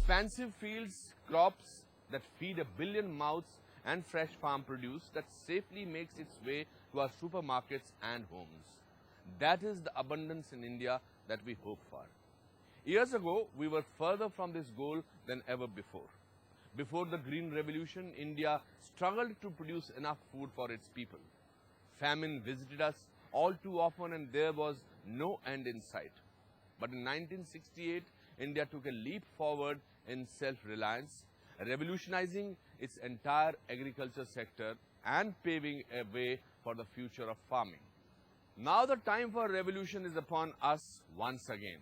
Expansive fields, crops that feed a billion mouths and fresh farm produce that safely makes its way to our supermarkets and homes. That is the abundance in India that we hope for. Years ago, we were further from this goal than ever before. Before the Green Revolution, India struggled to produce enough food for its people. Famine visited us all too often and there was no end in sight. But in 1968, India took a leap forward in self-reliance, revolutionizing its entire agriculture sector and paving a way for the future of farming. Now the time for revolution is upon us once again.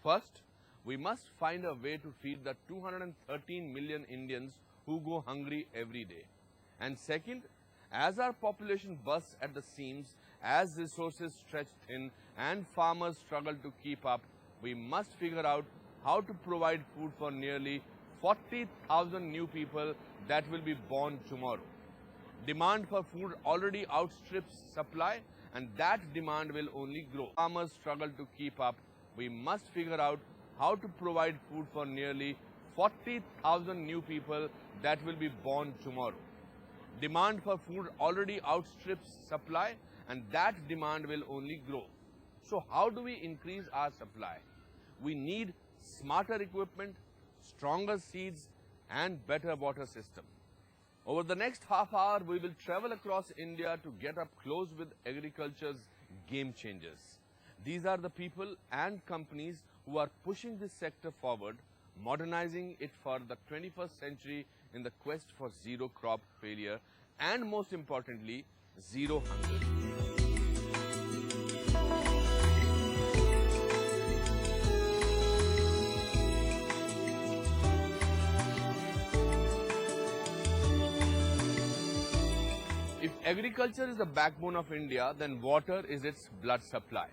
First, we must find a way to feed the 213 million Indians who go hungry every day. And second, as our population bursts at the seams, as resources stretch thin and farmers struggle to keep up, we must figure out how to provide food for nearly 40,000 new people that will be born tomorrow. Demand for food already outstrips supply and that demand will only grow. Farmers struggle to keep up. We must figure out how to provide food for nearly 40,000 new people that will be born tomorrow. Demand for food already outstrips supply and that demand will only grow. So how do we increase our supply? We need smarter equipment, stronger seeds and better water system. Over the next half hour, we will travel across India to get up close with agriculture's game changers. These are the people and companies who are pushing this sector forward, modernizing it for the 21st century in the quest for zero crop failure and most importantly, zero hunger. If agriculture is the backbone of India, then water is its blood supply.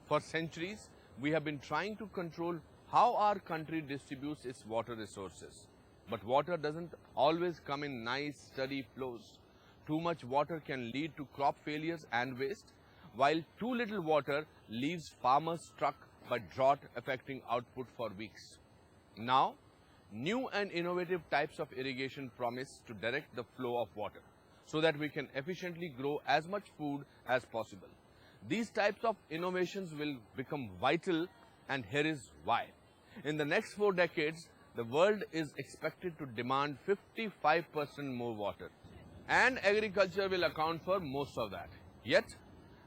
For centuries, we have been trying to control how our country distributes its water resources. But water doesn't always come in nice, steady flows. Too much water can lead to crop failures and waste, while too little water leaves farmers struck by drought affecting output for weeks. Now, new and innovative types of irrigation promise to direct the flow of water, so that we can efficiently grow as much food as possible. These types of innovations will become vital and here is why. In the next 4 decades, the world is expected to demand 55% more water and agriculture will account for most of that. Yet,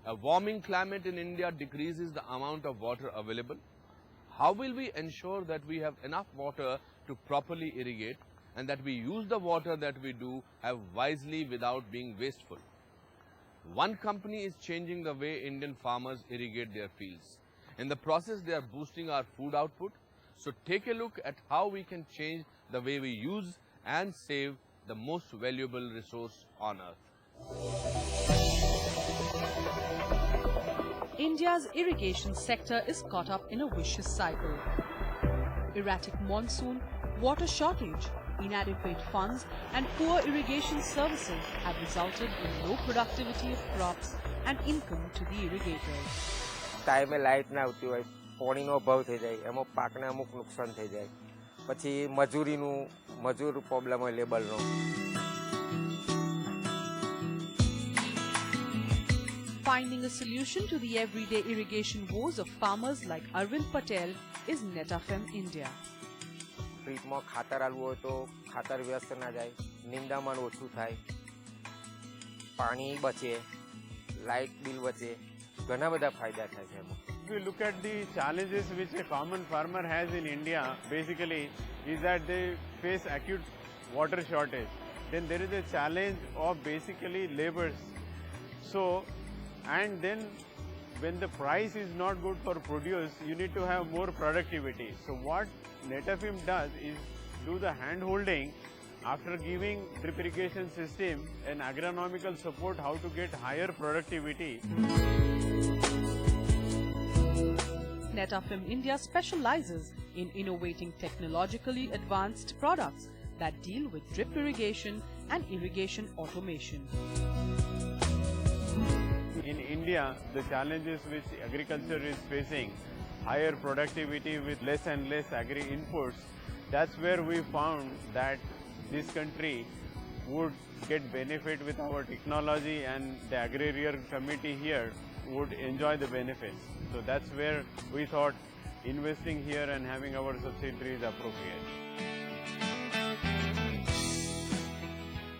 a warming climate in India decreases the amount of water available. How will we ensure that we have enough water to properly irrigate and that we use the water that we do have wisely without being wasteful? One company is changing the way Indian farmers irrigate their fields. In the process, they are boosting our food output. So take a look at how we can change the way we use and save the most valuable resource on earth. India's irrigation sector is caught up in a vicious cycle. Erratic monsoon, water shortage, inadequate funds and poor irrigation services have resulted in low productivity of crops and income to the irrigators. टाइमे light ना આવતી હોય, પાણીનો અભાવ થઈ જાય, એમાં પાકને અમુક નુકસાન થઈ જાય. પછી મજૂર પ્રોબ્લેમ હોય લેબરનો. Finding a solution to the everyday irrigation woes of farmers like Arvind Patel is NetFM India. ટ્રીપમાં ખાતર આલવું હોય તો ખાતર વ્યસ્ત ના જાય, નિંદામણ ઓછું થાય, પાણી બચે, લાઇટ બિલ બચે, ઘણા બધા ફાયદા થાય છે એમાં. If you look at the challenges which a common farmer has in India, basically is that they face acute water shortage. Then there is a challenge of basically labors. So, and then when the price is not good for produce, you need to have more productivity. So what NetFM does is do the hand holding after giving drip irrigation system and agronomical support how to get higher productivity. NetFM India specializes in innovating technologically advanced products that deal with drip irrigation and irrigation automation. In India, the challenges which agriculture is facing higher productivity with less and less agri inputs, that's where we found that this country would get benefit with our technology, and the agrarian community here would enjoy the benefits. So that's where we thought investing here and having our subsidiary is appropriate.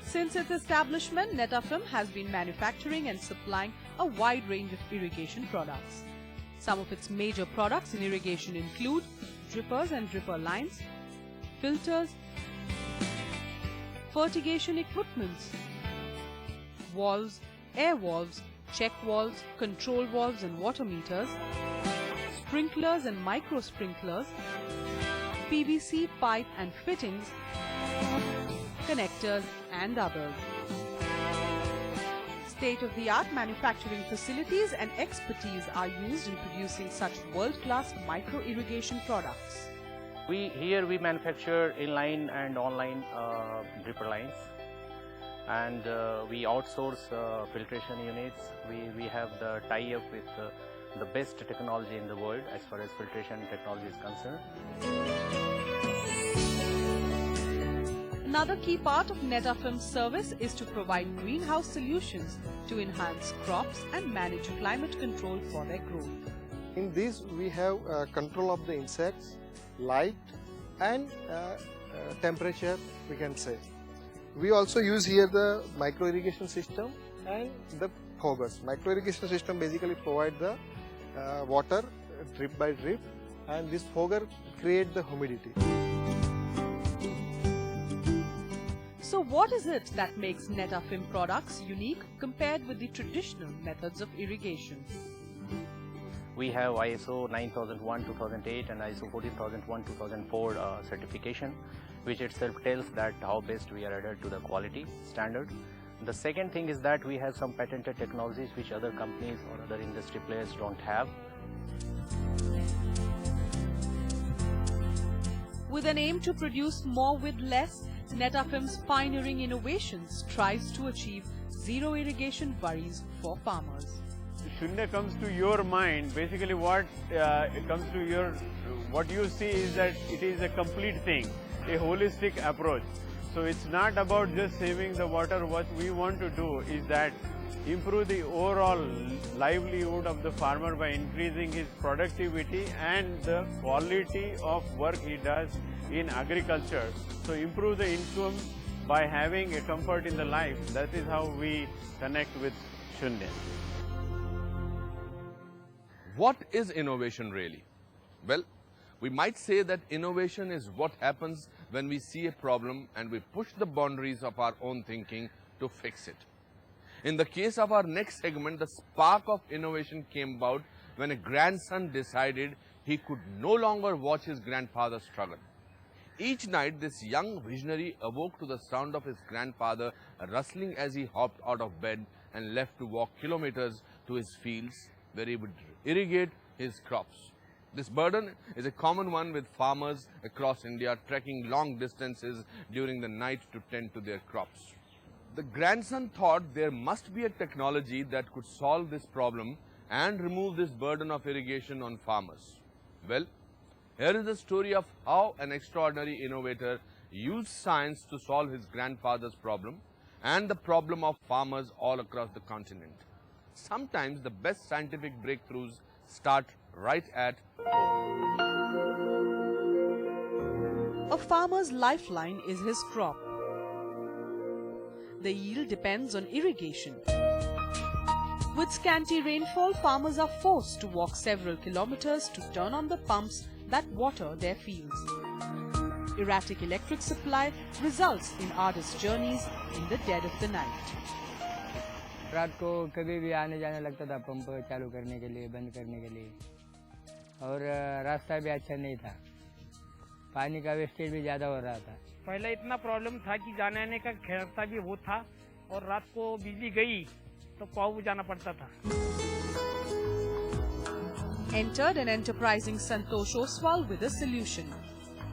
Since its establishment, Netafim has been manufacturing and supplying a wide range of irrigation products. Some of its major products in irrigation include drippers and dripper lines, filters, fertigation equipment, valves, air valves, check valves, control valves and water meters, sprinklers and micro sprinklers, PVC pipe and fittings, connectors and others. State-of-the-art manufacturing facilities and expertise are used in producing such world-class micro-irrigation products. Here we manufacture inline and online dripper lines, and we outsource filtration units. We have the tie-up with the best technology in the world as far as filtration technology is concerned. Another key part of Netafim's service is to provide greenhouse solutions to enhance crops and manage climate control for their growth. In this we have control of the insects, light and temperature, we can say. We also use here the micro irrigation system and the foggers. Micro irrigation system basically provide the water drip by drip, and this fogger create the humidity. So what is it that makes Netafim products unique compared with the traditional methods of irrigation? We have ISO 9001-2008 and ISO 14001-2004 certification, which itself tells that how best we are adhered to the quality standard. The second thing is that we have some patented technologies which other companies or other industry players don't have. With an aim to produce more with less, Netafim's pioneering innovations tries to achieve zero irrigation worries for farmers. Shunya comes to your mind, basically what you see is that it is a complete thing, a holistic approach. So it's not about just saving the water. What we want to do is that improve the overall livelihood of the farmer by increasing his productivity and the quality of work he does in agriculture. So improve the income by having a comfort in the life. That is how we connect with Shunya. What is innovation really? Well, we might say that innovation is what happens when we see a problem and we push the boundaries of our own thinking to fix it. In the case of our next segment, the spark of innovation came about when a grandson decided he could no longer watch his grandfather struggle. Each night, this young visionary awoke to the sound of his grandfather rustling as he hopped out of bed and left to walk kilometers to his fields where he would irrigate his crops. This burden is a common one with farmers across India trekking long distances during the night to tend to their crops. The grandson thought there must be a technology that could solve this problem and remove this burden of irrigation on farmers. Well, here is the story of how an extraordinary innovator used science to solve his grandfather's problem and the problem of farmers all across the continent. Sometimes the best scientific breakthroughs start right at home. A farmer's lifeline is his crop. The yield depends on irrigation. With scanty rainfall, farmers are forced to walk several kilometers to turn on the pumps that water their fields. Erratic electric supply results in arduous journeys in the dead of the night. रात को कभी भी आने जाने लगता था pump चालू करने के लिए, बंद करने के लिए, और रास्ता भी अच्छा नहीं था, पानी का वेस्टेज भी ज़्यादा हो रहा था। पहले इतना प्रॉब्लम था कि जाने आने का खर्चा भी वो था, और रात को बिजली गई तो पाऊ जाना पड़ता था। Entered an enterprising Santosh Oswal with a solution,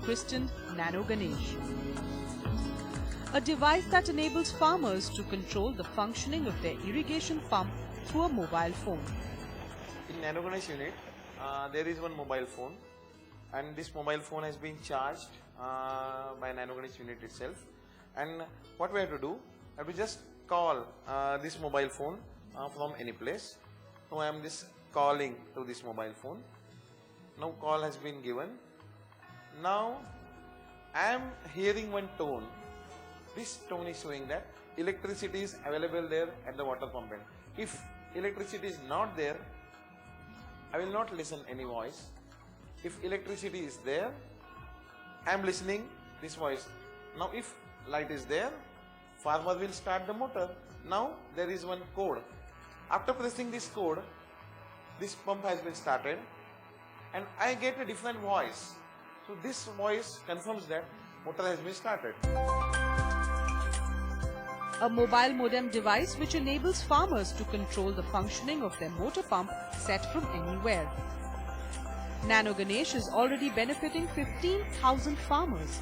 christened Nano Ganesh. A device that enables farmers to control the functioning of their irrigation pump through a mobile phone. In Nano Ganesh unit, there is one mobile phone, and this mobile phone has been charged by NanoGanesh unit itself. And what we have to do, I have to just call this mobile phone from any place. So I am just calling to this mobile phone. Now call has been given. Now I am hearing one tone. This tone is showing that electricity is available there at the water pump end. If electricity is not there, I will not listen any voice. If electricity is there, I am listening this voice. Now if light is there, farmer will start the motor. Now there is one code. After pressing this code, this pump has been started and I get a different voice. So this voice confirms that motor has been started. A mobile modem device which enables farmers to control the functioning of their motor pump set from anywhere. NanoGanesh is already benefiting 15,000 farmers.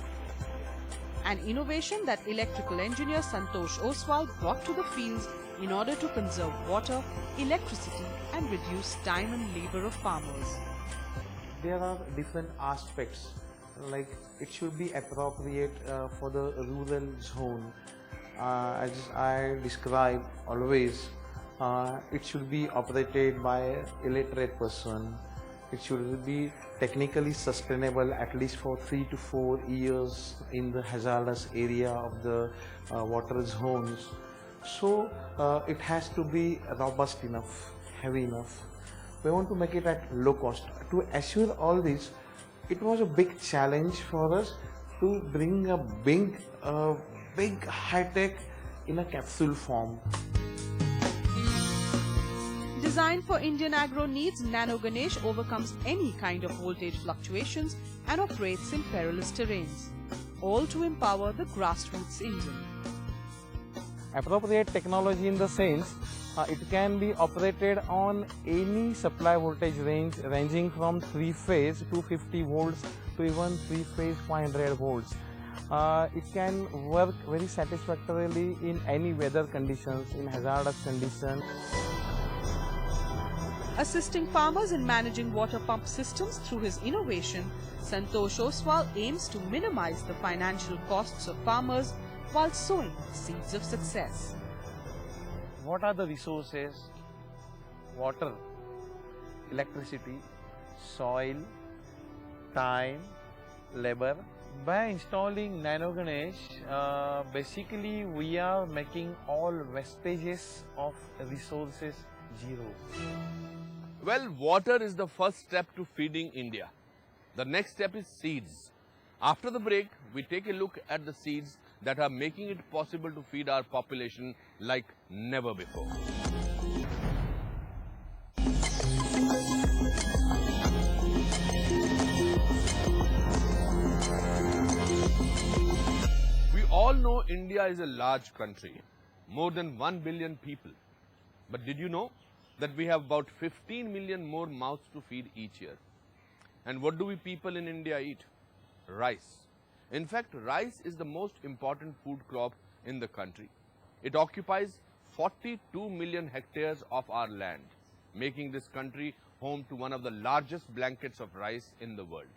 An innovation that electrical engineer Santosh Oswal brought to the fields in order to conserve water, electricity and reduce time and labor of farmers. There are different aspects, like it should be appropriate for the rural zone. As I describe always, it should be operated by an illiterate person. It should be technically sustainable at least for 3 to 4 years in the hazardous area of the water zones. So it has to be robust enough, heavy enough. We want to make it at low cost. To assure all this, it was a big challenge for us to bring a big high-tech in a capsule form. Designed for Indian agro needs, NanoGanesh overcomes any kind of voltage fluctuations and operates in perilous terrains, all to empower the grassroots Indian. Appropriate technology in the sense it can be operated on any supply voltage range ranging from 3-phase 250 volts to even 3-phase 500 volts. It can work very satisfactorily in any weather conditions, in hazardous conditions. Assisting farmers in managing water pump systems through his innovation, Santosh Oswal aims to minimize the financial costs of farmers while sowing seeds of success. What are the resources? Water, electricity, soil, time, labor. By installing NanoGanesh, basically we are making all wastages of resources zero. Well, water is the first step to feeding India. The next step is seeds. After the break, we take a look at the seeds that are making it possible to feed our population like never before. We all know India is a large country, more than 1 billion people. But did you know that we have about 15 million more mouths to feed each year? And what do we people in India eat? Rice. In fact, rice is the most important food crop in the country. It occupies 42 million hectares of our land, making this country home to one of the largest blankets of rice in the world.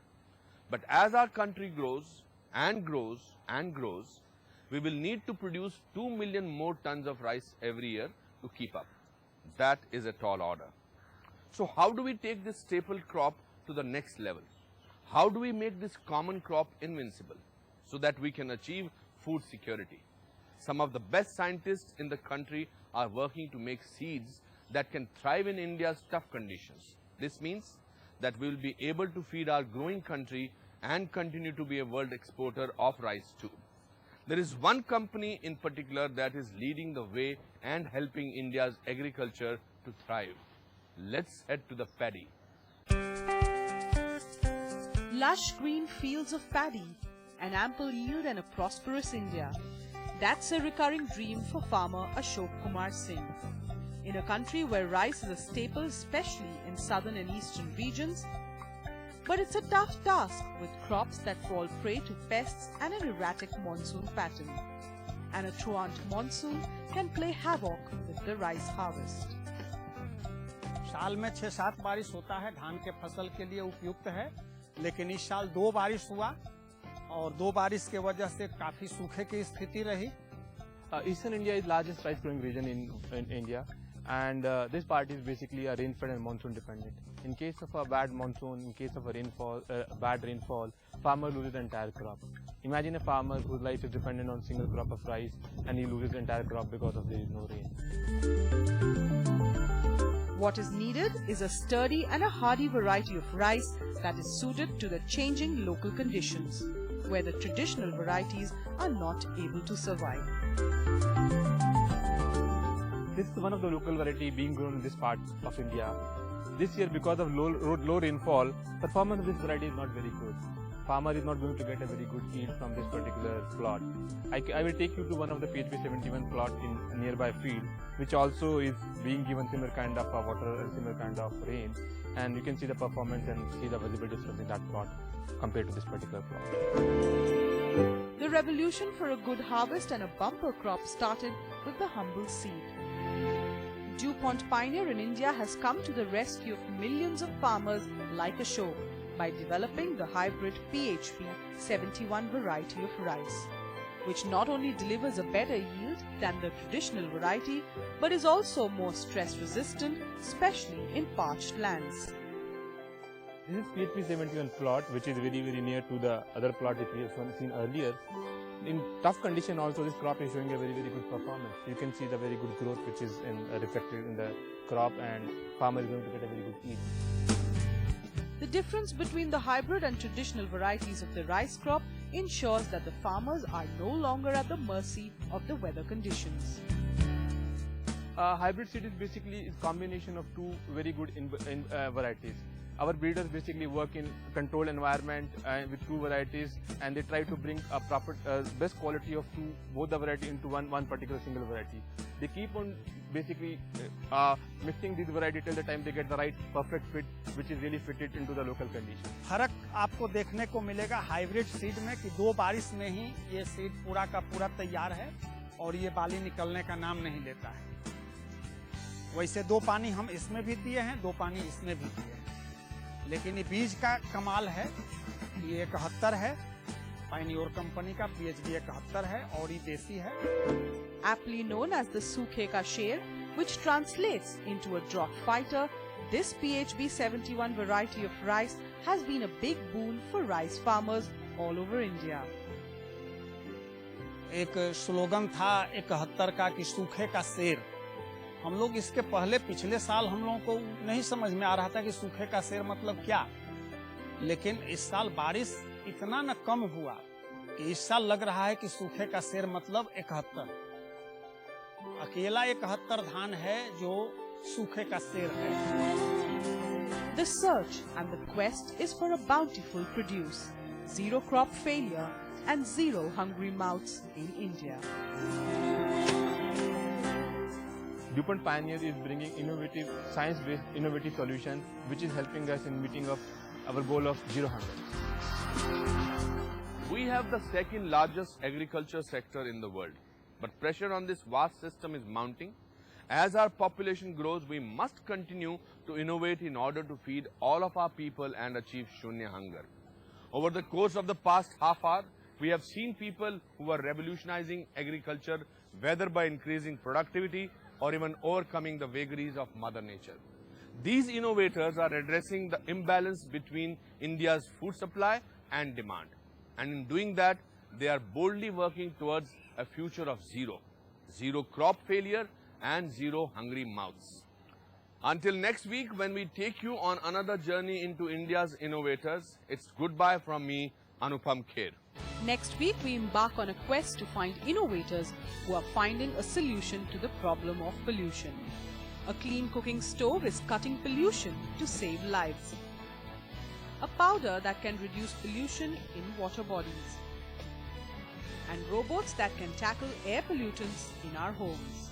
But as our country grows and grows and grows, we will need to produce 2 million more tons of rice every year to keep up. That is a tall order. So how do we take this staple crop to the next level? How do we make this common crop invincible so that we can achieve food security? Some of the best scientists in the country are working to make seeds that can thrive in India's tough conditions. This means that we will be able to feed our growing country and continue to be a world exporter of rice too. There is one company in particular that is leading the way and helping India's agriculture to thrive. Let's head to the paddy. Lush green fields of paddy, an ample yield and a prosperous India. That's a recurring dream for farmer Ashok Kumar Singh. In a country where rice is a staple, especially in southern and eastern regions, but it's a tough task with crops that fall prey to pests and an erratic monsoon pattern. And a truant monsoon can play havoc with the rice harvest. साल में 6-7 बारिश होता है, धान के फसल के लिए उपयुक्त है, लेकिन इस साल 2 बारिश हुआ और 2 बारिश के वजह से काफी सूखे की स्थिति रही। Eastern India is largest rice growing region in India, and this part is basically a rainfed and monsoon dependent. In case of a bad monsoon, in case of a bad rainfall, farmer loses the entire crop. Imagine a farmer whose life is dependent on single crop of rice and he loses the entire crop because of there is no rain. What is needed is a sturdy and a hardy variety of rice that is suited to the changing local conditions, where the traditional varieties are not able to survive. This is one of the local variety being grown in this part of India. This year, because of low rainfall, performance of this variety is not very good. Farmer is not going to get a very good yield from this particular plot. I will take you to one of the PHB 71 plot in a nearby field, which also is being given similar kind of water and similar kind of rain, and you can see the performance and see the visible difference in that plot compared to this particular plot. The revolution for a good harvest and a bumper crop started with the humble seed. DuPont Pioneer in India has come to the rescue of millions of farmers like Ashok by developing the hybrid PHB 71 variety of rice, which not only delivers a better yield than the traditional variety, but is also more stress resistant, especially in parched lands. This is PHB 71 plot, which is very near to the other plot which we have seen earlier. In tough condition also, this crop is showing a very good performance. You can see the very good growth which is reflected in the crop, and farmer is going to get a very good yield. The difference between the hybrid and traditional varieties of the rice crop ensures that the farmers are no longer at the mercy of the weather conditions. Hybrid seed is basically a combination of two very good varieties. Our breeders basically work in controlled environment with two varieties, and they try to bring a proper best quality of both the variety into one particular single variety. They keep on basically mixing these variety till the time they get the right perfect fit, which is really fitted into the local condition. फर्क आपको देखने को मिलेगा hybrid seed में कि 2 बारिश में ही ये सीड पूरा का पूरा तैयार है और ये बाली निकलने का नाम नहीं लेता है। वैसे 2 पानी हम इसमें भी दिए हैं, 2 पानी इसमें भी दिए हैं, लेकिन ये बीज का कमाल है। ये 71 है, पायनियर कंपनी का PHB 71 है और ये देसी है। Aptly known as the Sukhe ka Sher, which translates into a drought fighter, this PHB 71 variety of rice has been a big boon for rice farmers all over India. एक slogan था 71 का कि सूखे का शेर। हम लोग इसके पहले पिछले साल हम लोगों को नहीं समझ में आ रहा था कि सूखे का शेर मतलब क्या, लेकिन इस साल बारिश इतना न कम हुआ कि इस साल लग रहा है कि सूखे का शेर मतलब 71। अकेला 71 धान है जो सूखे का शेर है। The search and the quest is for a bountiful produce, zero crop failure and zero hungry mouths in India. DuPont Pioneer is bringing innovative, science-based innovative solution, which is helping us in meeting of our goal of zero hunger. We have the second largest agriculture sector in the world, but pressure on this vast system is mounting. As our population grows, we must continue to innovate in order to feed all of our people and achieve Shunya hunger. Over the course of the past half hour, we have seen people who are revolutionizing agriculture, whether by increasing productivity or even overcoming the vagaries of Mother Nature. These innovators are addressing the imbalance between India's food supply and demand. And in doing that, they are boldly working towards a future of zero crop failure and zero hungry mouths. Until next week, when we take you on another journey into India's innovators, it's goodbye from me, Anupam Kher. Next week, we embark on a quest to find innovators who are finding a solution to the problem of pollution. A clean cooking stove is cutting pollution to save lives. A powder that can reduce pollution in water bodies. And robots that can tackle air pollutants in our homes.